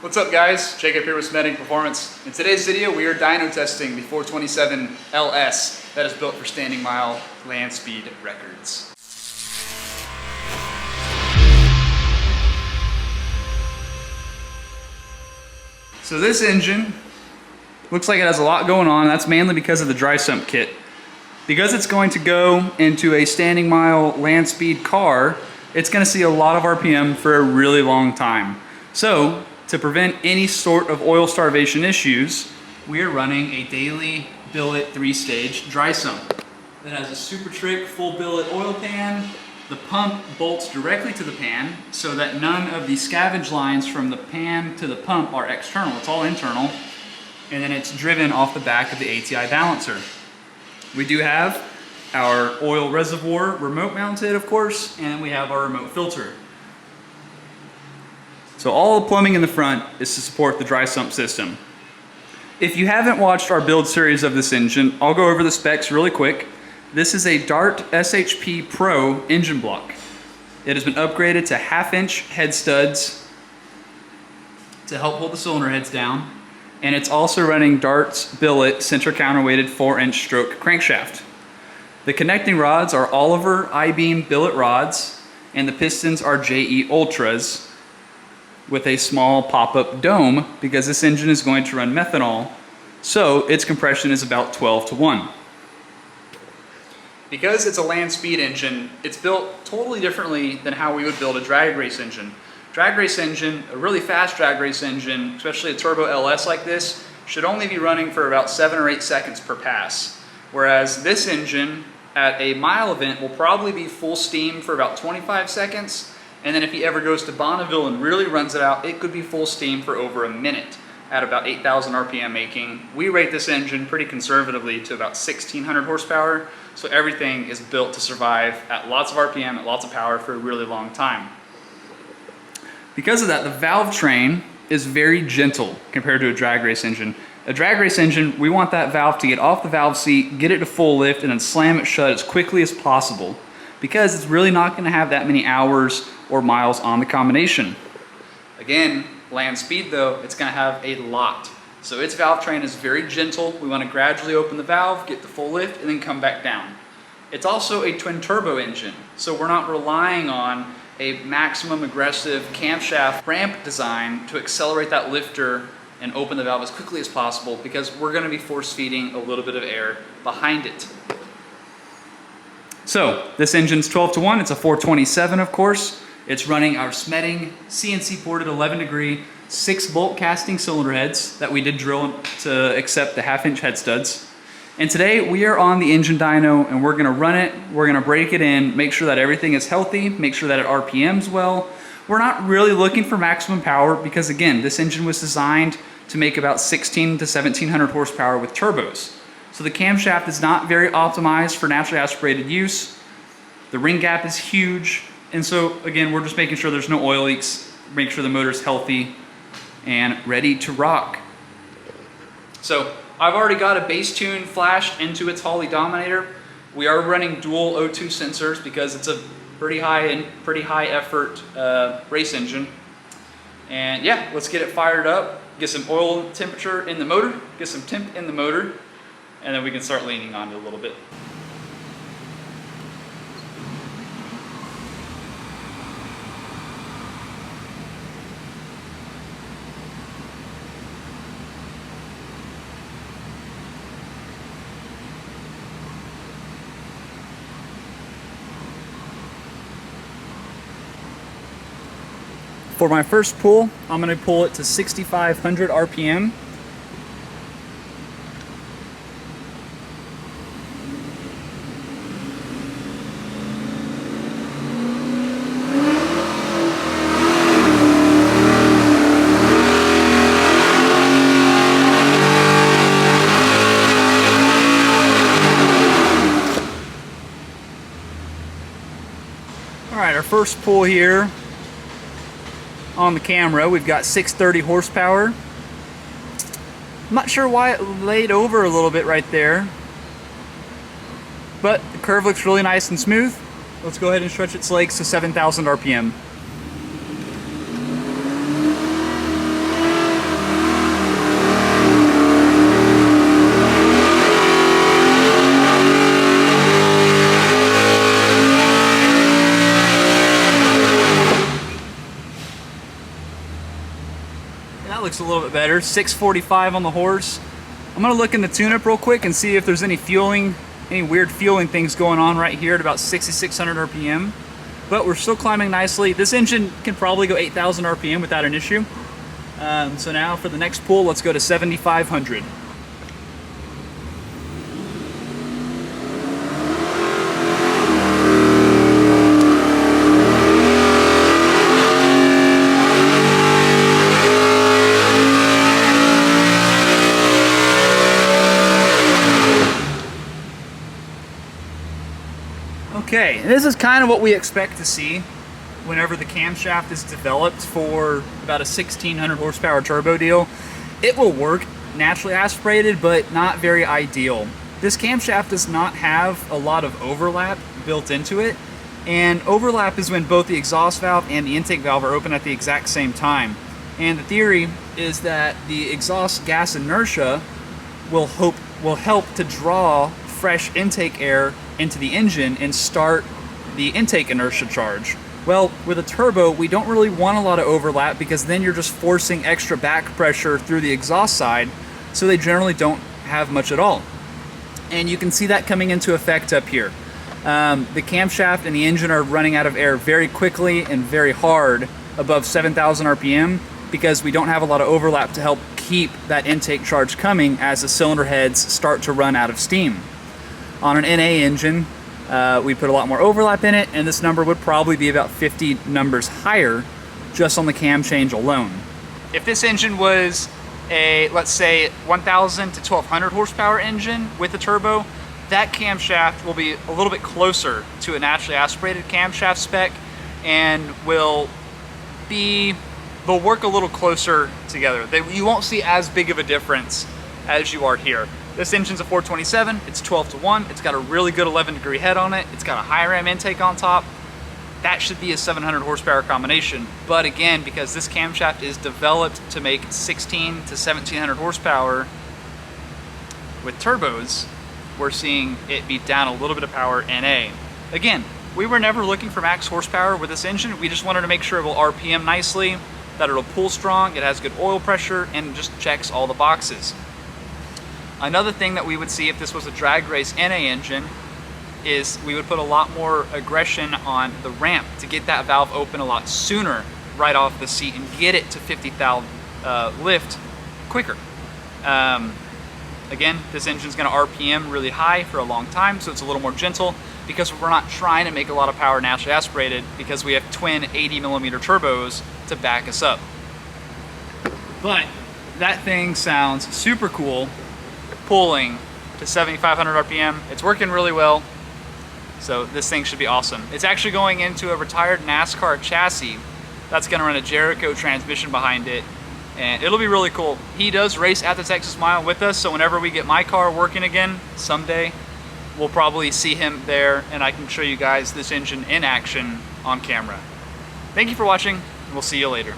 What's up guys, Jacob here with Smedding Performance. In today's video we are dyno testing the 427 LS that is built for standing mile land speed records. So this engine looks like it has a lot going on. That's mainly because of the dry sump kit. Because it's going to go into a standing mile land speed car, it's going to see a lot of RPM for a really long time. So to prevent any sort of oil starvation issues, we are running a daily billet 3-stage dry sump that has a super trick full billet oil pan. The pump bolts directly to the pan so that none of the scavenge lines from the pan to the pump are external. It's all internal. And then it's driven off the back of the ATI balancer. We do have our oil reservoir remote mounted, of course, and we have our remote filter. So all the plumbing in the front is to support the dry sump system. If you haven't watched our build series of this engine, I'll go over the specs really quick. This is a Dart SHP Pro engine block. It has been upgraded to 1/2-inch head studs to help hold the cylinder heads down. And it's also running Dart's billet center counterweighted 4-inch stroke crankshaft. The connecting rods are Oliver I-beam billet rods, and the pistons are JE Ultras with a small pop-up dome because this engine is going to run methanol, so its compression is about 12:1. Because it's a land speed engine, it's built totally differently than how we would build a drag race engine. Drag race engine, a really fast drag race engine, especially a turbo LS like this, should only be running for about 7 or 8 seconds per pass. Whereas this engine at a mile event will probably be full steam for about 25 seconds. And then if he ever goes to Bonneville and really runs it out, it could be full steam for over a minute at about 8,000 RPM making. We rate this engine pretty conservatively to about 1,600 horsepower. So everything is built to survive at lots of RPM, at lots of power for a really long time. Because of that, the valve train is very gentle compared to a drag race engine. A drag race engine, we want that valve to get off the valve seat, get it to full lift, and then slam it shut as quickly as possible, because it's really not going to have that many hours or miles on the combination. Again, land speed though, it's going to have a lot. So its valve train is very gentle. We want to gradually open the valve, get the full lift, and then come back down. It's also a twin turbo engine, so we're not relying on a maximum aggressive camshaft ramp design to accelerate that lifter and open the valve as quickly as possible, because we're going to be force feeding a little bit of air behind it. So this engine's 12:1, it's a 427 of course. It's running our Smedding CNC ported 11-degree 6-bolt casting cylinder heads that we did drill to accept the 1/2-inch head studs. And today we are on the engine dyno and we're gonna run it, we're gonna break it in, make sure that everything is healthy, make sure that it RPMs well. We're not really looking for maximum power because again, this engine was designed to make about 1,600 to 1,700 horsepower with turbos. So the camshaft is not very optimized for naturally aspirated use. The ring gap is huge. And so again, we're just making sure there's no oil leaks, make sure the motor's healthy and ready to rock. So I've already got a base tune flashed into its Holley Dominator. We are running dual O2 sensors because it's a pretty high effort race engine. And yeah, let's get it fired up, get some oil temperature in the motor, get some temp in the motor, and then we can start leaning on it a little bit. For my first pull, I'm going to pull it to 6,500 RPM. All right, our first pull here. On the camera, we've got 630 horsepower. I'm not sure why it laid over a little bit right there, but the curve looks really nice and smooth. Let's go ahead and stretch its legs to 7,000 RPM. That looks a little bit better. 645 on the horse. I'm gonna look in the tune-up real quick and see if there's any fueling, any weird fueling things going on right here at about 6,600 RPM. But we're still climbing nicely. This engine can probably go 8,000 RPM without an issue. So now for the next pull, let's go to 7,500. Okay, and this is kind of what we expect to see whenever the camshaft is developed for about a 1,600 horsepower turbo deal. It will work naturally aspirated, but not very ideal. This camshaft does not have a lot of overlap built into it, and overlap is when both the exhaust valve and the intake valve are open at the exact same time. And the theory is that the exhaust gas inertia will help to draw fresh intake air into the engine and start the intake inertia charge. Well, with a turbo, we don't really want a lot of overlap because then you're just forcing extra back pressure through the exhaust side, so they generally don't have much at all. And you can see that coming into effect up here. The camshaft and the engine are running out of air very quickly and very hard above 7,000 RPM because we don't have a lot of overlap to help keep that intake charge coming as the cylinder heads start to run out of steam. On an NA engine, we put a lot more overlap in it, and this number would probably be about 50 numbers higher just on the cam change alone. If this engine was a, let's say, 1,000 to 1,200 horsepower engine with a turbo, that camshaft will be a little bit closer to a naturally aspirated camshaft spec and they'll work a little closer together. You won't see as big of a difference as you are here. This engine's a 427, it's 12-to-1, it's got a really good 11-degree head on it, it's got a high ram intake on top. That should be a 700 horsepower combination. But again, because this camshaft is developed to make 16 to 1700 horsepower with turbos, we're seeing it be down a little bit of power NA. Again, we were never looking for max horsepower with this engine. We just wanted to make sure it will RPM nicely, that it'll pull strong, it has good oil pressure, and just checks all the boxes. Another thing that we would see if this was a drag race NA engine is we would put a lot more aggression on the ramp to get that valve open a lot sooner right off the seat and get it to 50,000 lift quicker. Again, this engine's going to RPM really high for a long time, so it's a little more gentle because we're not trying to make a lot of power naturally aspirated because we have twin 80mm turbos to back us up. But that thing sounds super cool. Pulling to 7,500 RPM. It's working really well, so this thing should be awesome. It's actually going into a retired NASCAR chassis that's going to run a Jericho transmission behind it, and it'll be really cool. He does race at the Texas Mile with us, so whenever we get my car working again someday, we'll probably see him there, and I can show you guys this engine in action on camera. Thank you for watching, and we'll see you later.